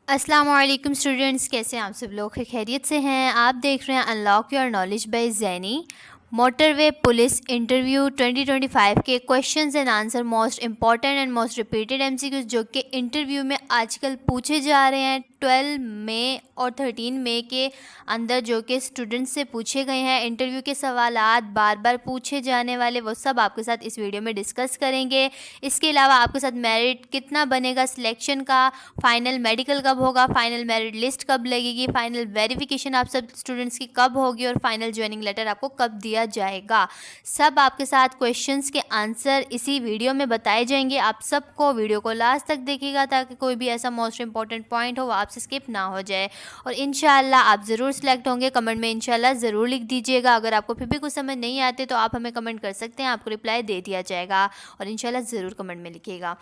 अस्सलाम वालेकुम स्टूडेंट्स, कैसे हैं आप सब लोग? खैरियत से हैं? आप देख रहे हैं unlock your knowledge by Zaini. Motorway police interview 2025 के questions and answer most important and most repeated MCQs जो कि इंटरव्यू में आजकल पूछे जा रहे हैं 12 मई और 13 मई के अंदर, जो कि स्टूडेंट्स से पूछे गए हैं। इंटरव्यू के सवालात बार बार पूछे जाने वाले, वो सब आपके साथ इस वीडियो में डिस्कस करेंगे। इसके अलावा आपके साथ मेरिट कितना बनेगा सिलेक्शन का, फाइनल मेडिकल कब होगा, फाइनल मेरिट लिस्ट कब लगेगी, फाइनल वेरिफिकेशन आप सब स्टूडेंट्स की कब होगी और फाइनल ज्वाइनिंग लेटर आपको कब दिया जाएगा, सब आपके साथ क्वेश्चंस के आंसर इसी वीडियो में बताए जाएंगे। आप सबको वीडियो को लास्ट तक देखिएगा ताकि कोई भी ऐसा मोस्ट इंपॉर्टेंट पॉइंट हो वो आपसे स्किप ना हो जाए। और इंशाल्लाह आप ज़रूर सिलेक्ट होंगे। कमेंट में इंशाल्लाह ज़रूर लिख दीजिएगा। अगर आपको फिर भी कुछ समझ नहीं आते तो आप हमें कमेंट कर सकते हैं, आपको रिप्लाई दे दिया जाएगा। और इंशाल्लाह ज़रूर कमेंट में लिखिएगा।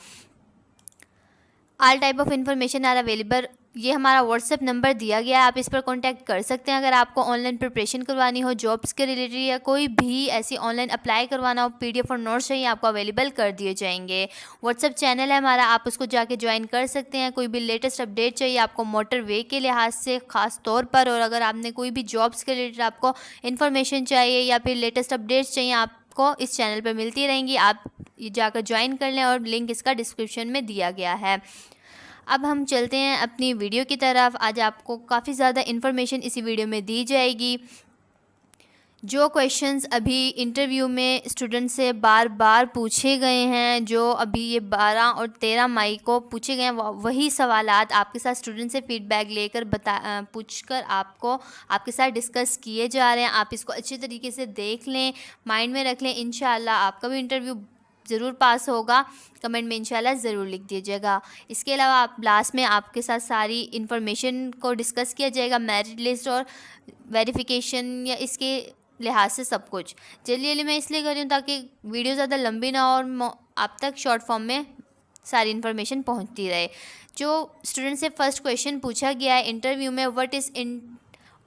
All type of information are available, ये हमारा व्हाट्सएप नंबर दिया गया है, आप इस पर कांटेक्ट कर सकते हैं। अगर आपको ऑनलाइन प्रिपरेशन करवानी हो, जॉब्स के रिलेटेड या कोई भी ऐसी ऑनलाइन अप्लाई करवाना हो, पीडीएफ और नोट्स चाहिए, आपको अवेलेबल कर दिए जाएंगे। व्हाट्सएप चैनल है हमारा, आप उसको जाके ज्वाइन कर सकते हैं। कोई भी लेटेस्ट अपडेट चाहिए आपको मोटरवे के लिहाज से ख़ास तौर पर, और अगर आपने कोई भी जॉब्स के रिलेटेड आपको इन्फॉर्मेशन चाहिए या फिर लेटेस्ट अपडेट्स चाहिए, आपको इस चैनल पर मिलती रहेंगी। आप जाकर ज्वाइन कर लें और लिंक इसका डिस्क्रिप्शन में दिया गया है। अब हम चलते हैं अपनी वीडियो की तरफ। आज आपको काफ़ी ज़्यादा इन्फॉर्मेशन इसी वीडियो में दी जाएगी। जो क्वेश्चंस अभी इंटरव्यू में स्टूडेंट से बार बार पूछे गए हैं, जो अभी ये 12 और 13 मई को पूछे गए हैं, वही सवालात आपके साथ स्टूडेंट से फीडबैक लेकर पूछकर आपको आपके साथ डिस्कस किए जा रहे हैं। आप इसको अच्छे तरीके से देख लें, माइंड में रख लें। इंशाल्लाह आपका भी इंटरव्यू ज़रूर पास होगा। कमेंट में इंशाल्लाह ज़रूर लिख दीजिएगा। इसके अलावा आप लास्ट में आपके साथ सारी इन्फॉर्मेशन को डिस्कस किया जाएगा, मेरिट लिस्ट और वेरिफिकेशन या इसके लिहाज से सब कुछ। जल्दी मैं इसलिए कर रही हूँ ताकि वीडियो ज़्यादा लंबी ना हो और आप तक शॉर्ट फॉर्म में सारी इन्फॉर्मेशन पहुँचती रहे। जो स्टूडेंट से फर्स्ट क्वेश्चन पूछा गया है इंटरव्यू में, व्हाट इज़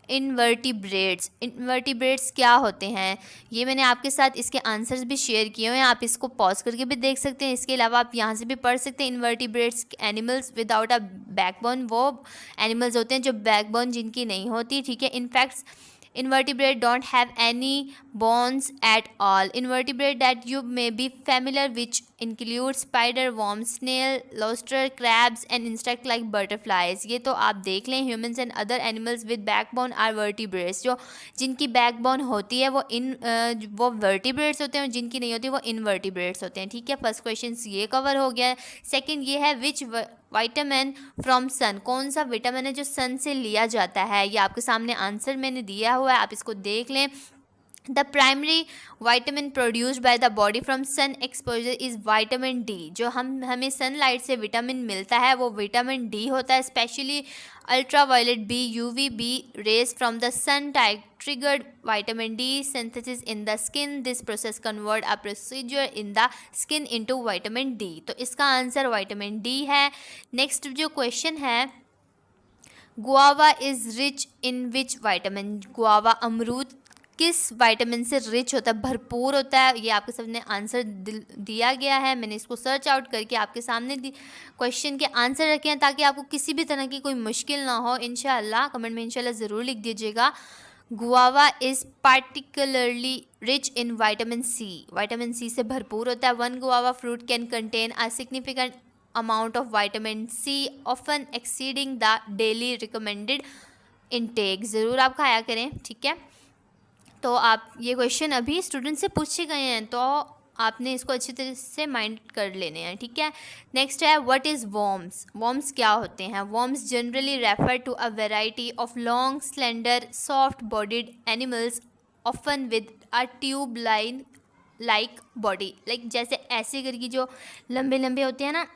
इनवर्टिब्रेट्स, इनवर्टिब्रेट्स क्या होते हैं, ये मैंने आपके साथ इसके आंसर्स भी शेयर किए हुए हैं। आप इसको पॉज करके भी देख सकते हैं। इसके अलावा आप यहाँ से भी पढ़ सकते हैं। Invertebrates animals without a backbone, वो एनिमल्स होते हैं जो बैकबोन जिनकी नहीं होती, ठीक है। In fact invertebrate don't have any bones at all. Invertebrate that you may be familiar which include spider, worms, snail, lobster, crabs and insect like butterflies. ये तो आप देख लें। humans and other animals with backbone are vertebrates. जो जिनकी backbone होती है वो vertebrates होते हैं और जिनकी नहीं होती वो invertebrates होते हैं, ठीक है। फर्स्ट क्वेश्चन ये कवर हो गया है। सेकेंड ये है विच विटामिन फ्रॉम सन, कौन सा विटामिन है जो सन से लिया जाता है, ये आपके सामने आंसर मैंने दिया हुआ है, आप इसको देख लें। The primary vitamin produced by the body from sun exposure is vitamin D. जो हमें सनलाइट से विटामिन मिलता है वो विटामिन डी होता है। Especially ultraviolet B, UV B rays from the sun triggered vitamin D synthesis in the skin. This process convert a procedure in the skin into vitamin D. तो इसका answer vitamin D है। Next जो question है, guava is rich in which vitamin, guava अमरूद किस vitamin से rich होता है, भरपूर होता है, ये आपके सामने आंसर दिया गया है। मैंने इसको सर्च आउट करके आपके सामने क्वेश्चन के आंसर रखे हैं ताकि आपको किसी भी तरह की कोई मुश्किल ना हो। इंशाल्लाह कमेंट में इंशाल्लाह ज़रूर लिख दीजिएगा। Guava is particularly rich in vitamin C, vitamin C से भरपूर होता है। One guava fruit can contain a significant amount of vitamin C often exceeding the daily recommended intake. ज़रूर आप खाया करें, ठीक है। तो आप ये क्वेश्चन अभी स्टूडेंट से पूछे गए हैं तो आपने इसको अच्छी तरह से माइंड कर लेने हैं, ठीक है। नेक्स्ट है व्हाट इज़ वॉर्म्स, वॉर्म्स क्या होते हैं। Worms generally refer to a variety of long slender soft bodied animals often with a tube line like body, like जैसे ऐसे करके जो लंबे लंबे होते हैं ना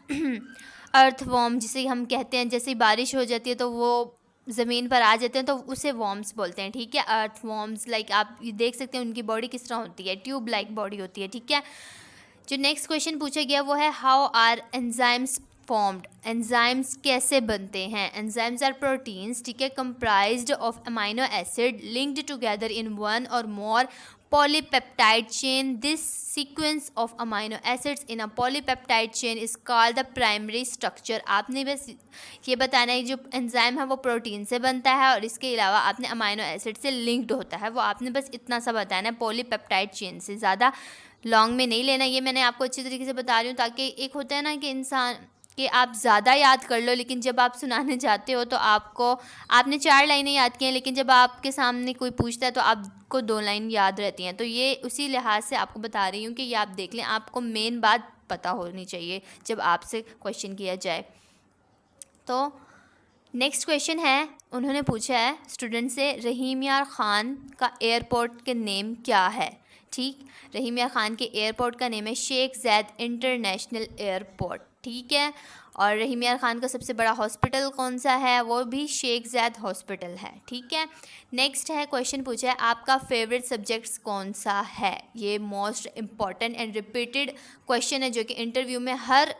अर्थ वॉर्म जिसे हम कहते हैं, जैसे बारिश हो जाती है तो वो ज़मीन पर आ जाते हैं तो उसे वॉर्म्स बोलते हैं, ठीक है। अर्थ वॉर्म्स, लाइक आप ये देख सकते हैं उनकी बॉडी किस तरह होती है, ट्यूब लाइक बॉडी होती है, ठीक है। जो नेक्स्ट क्वेश्चन पूछा गया वो है how are enzymes formed, enzymes कैसे बनते हैं। एंजाइम्स आर प्रोटीन्स, ठीक है, comprised of amino acid linked together in one or more polypeptide chain. This sequence of amino acids in a polypeptide chain is called the primary structure. आपने बस ये बताना है जो एंजाइम है वो प्रोटीन से बनता है और इसके अलावा आपने अमाइनो एसिड से लिंक्ड होता है, वो आपने बस इतना सा बताना है पॉलीपेप्टाइड चेन से, ज़्यादा लॉन्ग में नहीं लेना। ये मैंने आपको अच्छी तरीके से बता रही हूँ ताकि एक होता है ना कि इंसान कि आप ज़्यादा याद कर लो, लेकिन जब आप सुनाने जाते हो तो आपने 4 लाइनें याद की हैं, लेकिन जब आपके सामने कोई पूछता है तो आपको 2 लाइन याद रहती हैं। तो ये उसी लिहाज से आपको बता रही हूँ कि ये आप देख लें, आपको मेन बात पता होनी चाहिए जब आपसे क्वेश्चन किया जाए। तो नेक्स्ट क्वेश्चन है, उन्होंने पूछा है स्टूडेंट से, रहीम यार ख़ान का एयरपोर्ट के नेम क्या है। ठीक, रहीम यार ख़ान के एयरपोर्ट का नेम है शेख ज़ैद इंटरनेशनल एयरपोर्ट। ठीक है, और रहीम यार ख़ान का सबसे बड़ा हॉस्पिटल कौन सा है, वो भी शेख ज़ैद हॉस्पिटल है। ठीक है, नेक्स्ट है क्वेश्चन पूछा है आपका फेवरेट सब्जेक्ट्स कौन सा है। ये most important and repeated question है जो कि इंटरव्यू में हर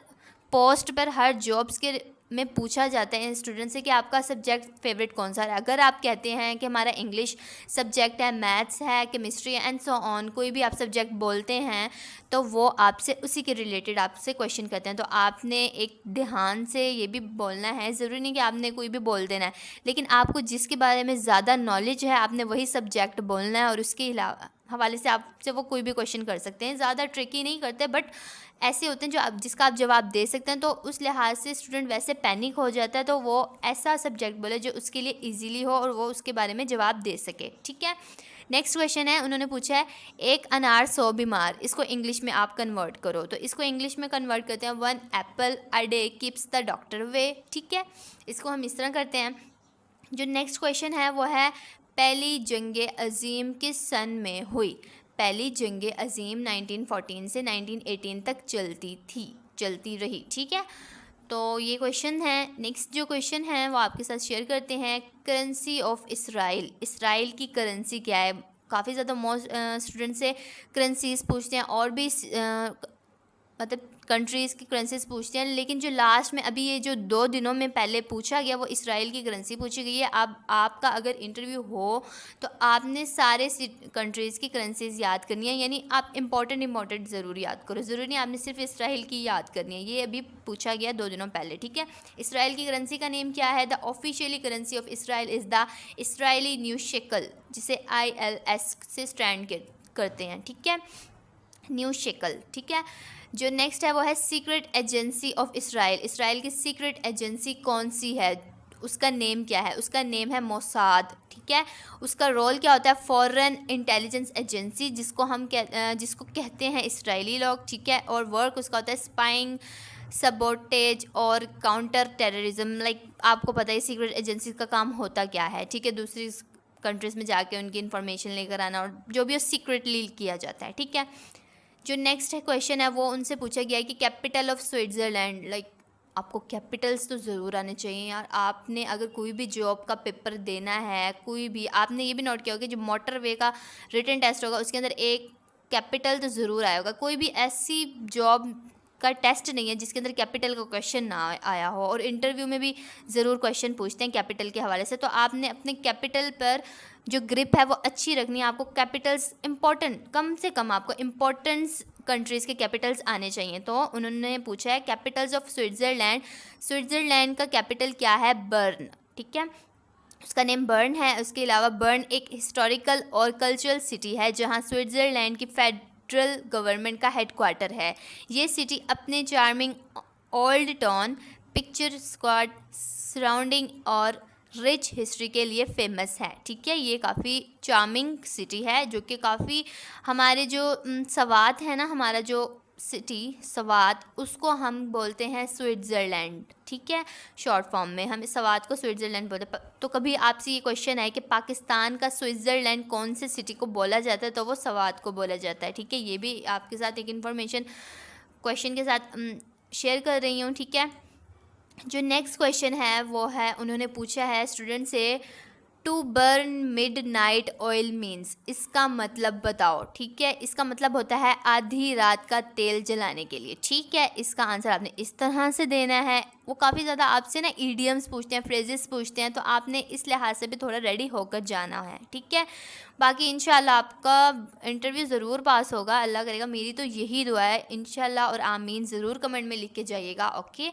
पोस्ट पर, हर जॉब्स के में पूछा जाता है स्टूडेंट से कि आपका सब्जेक्ट फेवरेट कौन सा है। अगर आप कहते हैं कि हमारा इंग्लिश सब्जेक्ट है, मैथ्स है, केमिस्ट्री एंड सो ऑन, कोई भी आप सब्जेक्ट बोलते हैं तो वो आपसे उसी के रिलेटेड आपसे क्वेश्चन करते हैं। तो आपने एक ध्यान से ये भी बोलना है, ज़रूरी नहीं कि आपने कोई भी बोल देना है, लेकिन आपको जिसके बारे में ज़्यादा नॉलेज है आपने वही सब्जेक्ट बोलना है, और उसके अलावा हवाले से आपसे वो कोई भी क्वेश्चन कर सकते हैं। ज़्यादा ट्रिकी नहीं करते, बट ऐसे होते हैं जो जिसका आप जवाब दे सकते हैं। तो उस लिहाज से स्टूडेंट वैसे पैनिक हो जाता है, तो वो ऐसा सब्जेक्ट बोले जो उसके लिए इजीली हो और वो उसके बारे में जवाब दे सके। ठीक है, नेक्स्ट क्वेश्चन है, उन्होंने पूछा है एक अनार 100 बीमार, इसको इंग्लिश में आप कन्वर्ट करो। तो इसको इंग्लिश में कन्वर्ट करते हैं 1 Apple a day keeps the doctor away. ठीक है, इसको हम इस तरह करते हैं। जो नेक्स्ट क्वेश्चन है वो है पहली जंग अजीम किस सन में हुई। पहली जंग अजीम 1914 से 1918 तक चलती रही। ठीक है, तो ये क्वेश्चन है। नेक्स्ट जो क्वेश्चन है वो आपके साथ शेयर करते हैं, करेंसी ऑफ इसराइल, इसराइल की करेंसी क्या है। काफ़ी ज़्यादा मोस्ट स्टूडेंट से करेंसीज पूछते हैं और भी मतलब कंट्रीज़ की करेंसीज पूछते हैं, लेकिन जो लास्ट में अभी ये जो 2 दिनों में पहले पूछा गया वो इसराइल की करेंसी पूछी गई है। अब आपका अगर इंटरव्यू हो तो आपने सारे कंट्रीज़ की करेंसीज याद करनी है, यानी आप इंपॉर्टेंट ज़रूर याद करो, ज़रूरी नहीं आपने सिर्फ इसराइल की याद करनी है। ये अभी पूछा गया 2 दिनों पहले। ठीक है, इसराइल की करेंसी का नेम क्या है। The officially currency of Israel is the Israeli new shackle, जिसे ILS से स्टैंड करते हैं। ठीक है, न्यू शेकल। ठीक है, जो नेक्स्ट है वो है secret agency of Israel, Israel की सीक्रेट एजेंसी कौन सी है, उसका नेम क्या है। उसका नेम है मोसाद। ठीक है, उसका रोल क्या होता है, फॉरेन इंटेलिजेंस एजेंसी, जिसको कहते हैं इसराइली लोग। ठीक है, और वर्क उसका होता है स्पाइंग, सबोटेज और काउंटर टेररिज्म। लाइक आपको पता है सीक्रेट एजेंसी का काम होता क्या है। ठीक है, दूसरी कंट्रीज़ में जाके उनकी इन्फॉर्मेशन लेकर आना और जो भी सीक्रेटली किया जाता है। ठीक है, जो नेक्स्ट है क्वेश्चन है वो उनसे पूछा गया है कि कैपिटल ऑफ स्विट्ज़रलैंड। लाइक आपको कैपिटल्स तो ज़रूर आने चाहिए यार। आपने अगर कोई भी जॉब का पेपर देना है, कोई भी, आपने ये भी नोट किया होगा जो मोटरवे का रिटन टेस्ट होगा उसके अंदर एक कैपिटल तो ज़रूर आया होगा। कोई भी ऐसी जॉब का टेस्ट नहीं है जिसके अंदर कैपिटल का क्वेश्चन ना आया हो, और इंटरव्यू में भी ज़रूर क्वेश्चन पूछते हैं कैपिटल के हवाले से। तो आपने अपने कैपिटल पर जो ग्रिप है वो अच्छी रखनी है। आपको कैपिटल्स इंपॉर्टेंट, कम से कम आपको इम्पोर्टेंस कंट्रीज़ के कैपिटल्स आने चाहिए। तो उन्होंने पूछा है कैपिटल्स ऑफ स्विट्ज़रलैंड, स्विट्ज़रलैंड का कैपिटल क्या है, बर्न। ठीक है, उसका नेम बर्न है। उसके अलावा बर्न एक हिस्टोरिकल और कल्चरल सिटी है जहाँ स्विट्ज़रलैंड की फेडरल गवर्नमेंट का हेडक्वार्टर है। ये सिटी अपने charming old town, picture squad surrounding और रिच हिस्ट्री के लिए फेमस है। ठीक है, ये काफ़ी चार्मिंग सिटी है जो कि काफ़ी हमारे जो सवात है ना, हमारा जो सिटी सवात, उसको हम बोलते हैं स्विट्ज़रलैंड। ठीक है, शॉर्ट फॉर्म में हम सवात को स्विट्ज़रलैंड बोलते हैं। तो कभी आपसे ये क्वेश्चन है कि पाकिस्तान का स्विट्ज़रलैंड कौन से सिटी को बोला जाता है, तो वो सवात को बोला जाता है। ठीक है, ये भी आपके साथ एक इन्फॉर्मेशन क्वेश्चन के साथ शेयर कर रही हूँ। ठीक है, जो नेक्स्ट क्वेश्चन है वो है, उन्होंने पूछा है स्टूडेंट से to burn midnight oil means, इसका मतलब बताओ। ठीक है, इसका मतलब होता है आधी रात का तेल जलाने के लिए। ठीक है, इसका आंसर आपने इस तरह से देना है। वो काफ़ी ज़्यादा आपसे ना ईडियम्स पूछते हैं, फ्रेजेस पूछते हैं, तो आपने इस लिहाज से भी थोड़ा रेडी होकर जाना है। ठीक है, बाकी इंशाल्लाह आपका इंटरव्यू ज़रूर पास होगा, अल्लाह करेगा, मेरी तो यही दुआ है। इंशाल्लाह और आमीन ज़रूर कमेंट में लिख के जाइएगा। ओके,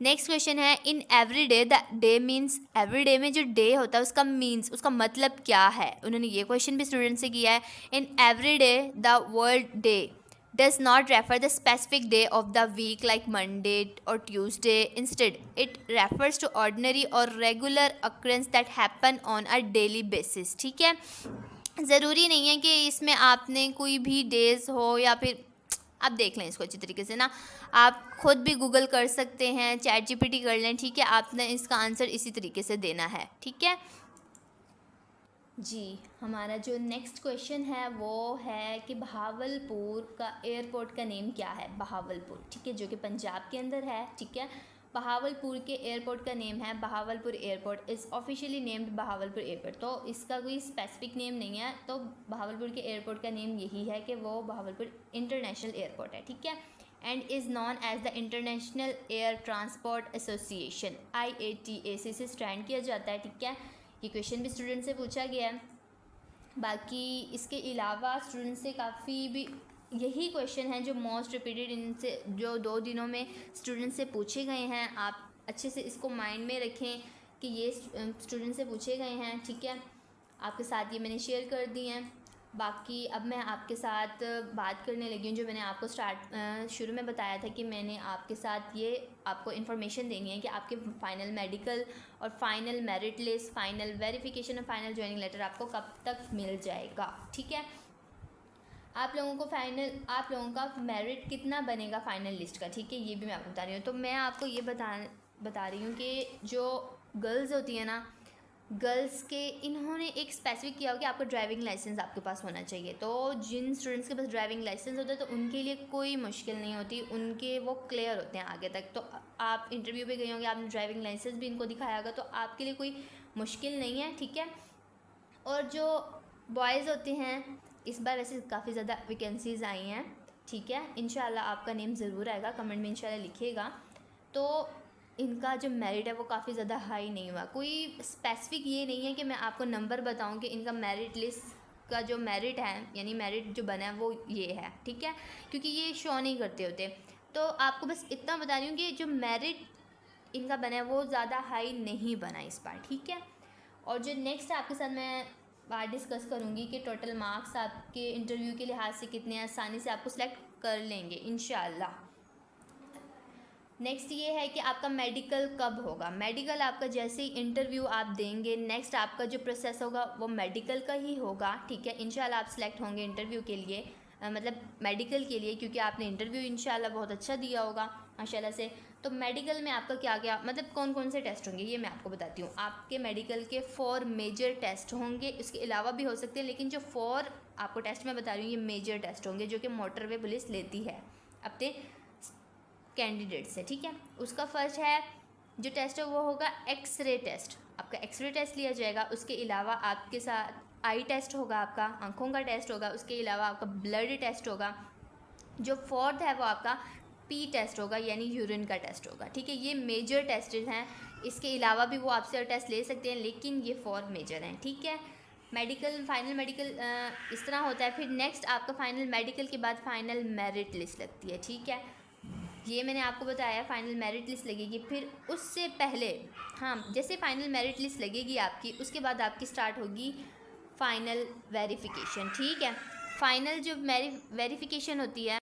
नेक्स्ट क्वेश्चन है, in every day, the day means, every day में जो डे होता है उसका मीन्स, उसका मतलब क्या है। उन्होंने ये क्वेश्चन भी स्टूडेंट से किया है। In every day the word day does not refer the specific day of the week like Monday or Tuesday. Instead, it refers to ordinary or regular occurrence that happen on a daily basis. ठीक है, ज़रूरी नहीं है कि इसमें आपने कोई भी डेज़ हो या फिर, आप देख लें इसको अच्छी तरीके से ना, आप खुद भी गूगल कर सकते हैं, चैट जीपीटी कर लें। ठीक है, आपने इसका आंसर इसी तरीके से देना है। ठीक है जी, हमारा जो नेक्स्ट क्वेश्चन है वो है कि बहावलपुर का एयरपोर्ट का नेम क्या है। बहावलपुर, ठीक है, जो कि पंजाब के अंदर है। ठीक है, बहावलपुर के एयरपोर्ट का नेम है Bahawalpur airport, is officially named Bahawalpur airport. तो इसका कोई स्पेसिफिक नेम नहीं है, तो बहावलपुर के एयरपोर्ट का नेम यही है कि वो बहावलपुर इंटरनेशनल एयरपोर्ट है। ठीक है, and is known as the international air transport association, IATA से स्टैंड किया जाता है। ठीक है, ये क्वेश्चन भी स्टूडेंट से पूछा गया है। बाकी इसके अलावा स्टूडेंट से काफ़ी भी यही क्वेश्चन है जो मोस्ट रिपीटेड इनसे जो 2 दिनों में स्टूडेंट से पूछे गए हैं। आप अच्छे से इसको माइंड में रखें कि ये स्टूडेंट से पूछे गए हैं। ठीक है, आपके साथ ये मैंने शेयर कर दी हैं। बाकी अब मैं आपके साथ बात करने लगी हूँ, जो मैंने आपको शुरू में बताया था कि मैंने आपके साथ ये आपको इन्फॉर्मेशन देनी है कि आपके फ़ाइनल मेडिकल और final merit list, final verification और फाइनल ज्वाइनिंग लेटर आपको कब तक मिल जाएगा। ठीक है, आप लोगों का मेरिट कितना बनेगा फाइनल लिस्ट का। ठीक है, ये भी मैं आपको बता रही हूँ। तो मैं आपको ये बता रही हूँ कि जो गर्ल्स होती है ना, गर्ल्स के इन्होंने एक स्पेसिफिक किया हो कि आपका ड्राइविंग लाइसेंस आपके पास होना चाहिए। तो जिन स्टूडेंट्स के पास ड्राइविंग लाइसेंस होता है तो उनके लिए कोई मुश्किल नहीं होती, उनके वो क्लियर होते हैं आगे तक। तो आप इंटरव्यू पे गए होंगे, आपने ड्राइविंग लाइसेंस भी इनको दिखाया होगा, तो आपके लिए कोई मुश्किल नहीं है। ठीक है, और जो बॉयज़ होते हैं, इस बार वैसे काफ़ी ज़्यादा वैकेंसीज़ आई हैं। ठीक है, इंशाल्लाह आपका नेम ज़रूर आएगा, कमेंट में इंशाल्लाह लिखिएगा। तो इनका जो मेरिट है वो काफ़ी ज़्यादा हाई नहीं हुआ। कोई स्पेसिफिक ये नहीं है कि मैं आपको नंबर बताऊं कि इनका मेरिट लिस्ट का जो मेरिट है, यानी मेरिट जो बना है वो ये है। ठीक है, क्योंकि ये शो नहीं करते होते। तो आपको बस इतना बता रही हूँ कि जो मेरिट इनका बना है वो ज़्यादा हाई नहीं बना इस बार। ठीक है, और जो नेक्स्ट आपके साथ मैं बात डिस्कस करूँगी कि टोटल मार्क्स आपके इंटरव्यू के लिहाज से कितने आसानी से आपको सेलेक्ट कर लेंगे इंशाल्लाह। नेक्स्ट ये है कि आपका मेडिकल कब होगा। मेडिकल आपका जैसे ही इंटरव्यू आप देंगे, नेक्स्ट आपका जो प्रोसेस होगा वो मेडिकल का ही होगा। ठीक है, इंशाल्लाह आप सेलेक्ट होंगे इंटरव्यू के लिए, मतलब मेडिकल के लिए, क्योंकि आपने इंटरव्यू इंशाल्लाह बहुत अच्छा दिया होगा माशाल्लाह से। तो मेडिकल में आपका क्या क्या मतलब कौन कौन से टेस्ट होंगे ये मैं आपको बताती हूँ। आपके मेडिकल के 4 मेजर टेस्ट होंगे, इसके अलावा भी हो सकते हैं, लेकिन जो 4 आपको टेस्ट मैं बता रही हूँ ये मेजर टेस्ट होंगे जो कि मोटरवे पुलिस लेती है अपने कैंडिडेट से। ठीक है, उसका फर्स्ट है जो टेस्ट है वो होगा एक्सरे टेस्ट। आपका एक्सरे टेस्ट लिया जाएगा। उसके अलावा आपके साथ आई टेस्ट होगा, आपका आंखों का टेस्ट होगा। उसके अलावा आपका ब्लड टेस्ट होगा। जो 4th है वो आपका पी टेस्ट होगा, यानी यूरिन का टेस्ट होगा। ठीक है, ये मेजर टेस्ट हैं। इसके अलावा भी वो आपसे टेस्ट ले सकते हैं, लेकिन ये 4 मेजर हैं। ठीक है, मेडिकल फाइनल मेडिकल इस तरह होता है। फिर नेक्स्ट आपका फाइनल मेडिकल के बाद फाइनल मेरिट लिस्ट लगती है। ठीक है, ये मैंने आपको बताया फाइनल मेरिट लिस्ट लगेगी। फिर उससे पहले, हाँ, जैसे फाइनल मेरिट लिस्ट लगेगी आपकी, उसके बाद आपकी स्टार्ट होगी फाइनल वेरिफिकेशन। ठीक है, फाइनल जो वेरिफिकेशन होती है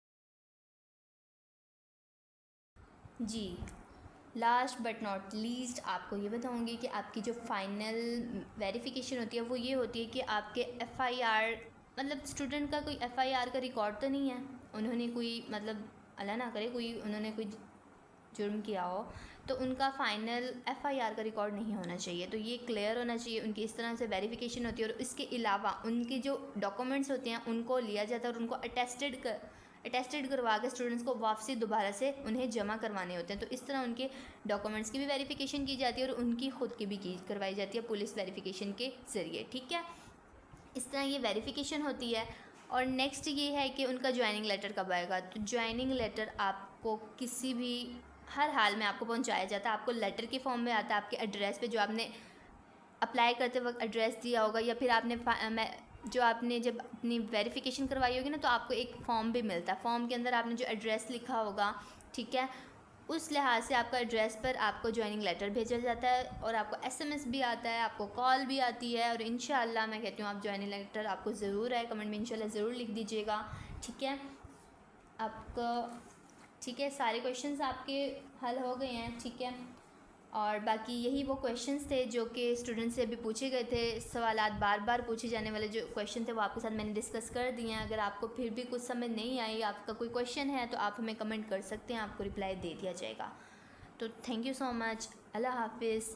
जी, लास्ट बट नॉट लीस्ट आपको ये बताऊंगी कि आपकी जो फाइनल वेरिफिकेशन होती है वो ये होती है कि आपके FIR, मतलब स्टूडेंट का कोई FIR का रिकॉर्ड तो नहीं है, उन्होंने कोई मतलब अल्लाह ना करे कोई उन्होंने कोई जुर्म किया हो, तो उनका फ़ाइनल FIR का रिकॉर्ड नहीं होना चाहिए। तो ये क्लियर होना चाहिए, उनकी इस तरह से वेरिफिकेशन होती है। और इसके अलावा उनके जो डॉक्यूमेंट्स होते हैं उनको लिया जाता है और उनको अटेस्टेड करवा के स्टूडेंट्स को वापसी दोबारा से उन्हें जमा करवाने होते हैं। तो इस तरह उनके डॉक्यूमेंट्स की भी वेरिफिकेशन की जाती है और उनकी खुद की भी करवाई जाती है पुलिस वेरिफिकेशन के ज़रिए। ठीक है, इस तरह ये वेरिफिकेशन होती है। और नेक्स्ट ये है कि उनका ज्वाइनिंग लेटर कब आएगा। तो ज्वाइनिंग लेटर आपको किसी भी हर हाल में आपको पहुंचाया जाता है। आपको लेटर के फॉर्म में आता है आपके एड्रेस पे, जो आपने अप्लाई करते वक्त एड्रेस दिया होगा, या फिर आपने जो आपने जब अपनी वेरिफिकेशन करवाई होगी ना, तो आपको एक फॉर्म भी मिलता है। फॉर्म के अंदर आपने जो एड्रेस लिखा होगा, ठीक है, उस लिहाज से आपका एड्रेस पर आपको ज्वाइनिंग लेटर भेजा जाता है और आपको SMS भी आता है, आपको कॉल भी आती है। और इंशाल्लाह मैं कहती हूँ आप ज्वाइनिंग लेटर आपको ज़रूर आए, कमेंट में इंशाल्लाह ज़रूर लिख दीजिएगा। ठीक है, आपका ठीक है, सारे क्वेश्चंस आपके हल हो गए हैं। ठीक है, और बाकी यही वो क्वेश्चंस थे जो कि स्टूडेंट से अभी पूछे गए थे। सवालात बार बार पूछे जाने वाले जो क्वेश्चन थे वो आपके साथ मैंने डिस्कस कर दिए हैं। अगर आपको फिर भी कुछ समझ नहीं आई, आपका कोई क्वेश्चन है, तो आप हमें कमेंट कर सकते हैं, आपको रिप्लाई दे दिया जाएगा। तो थैंक यू सो मच, अल्लाह हाफिज़।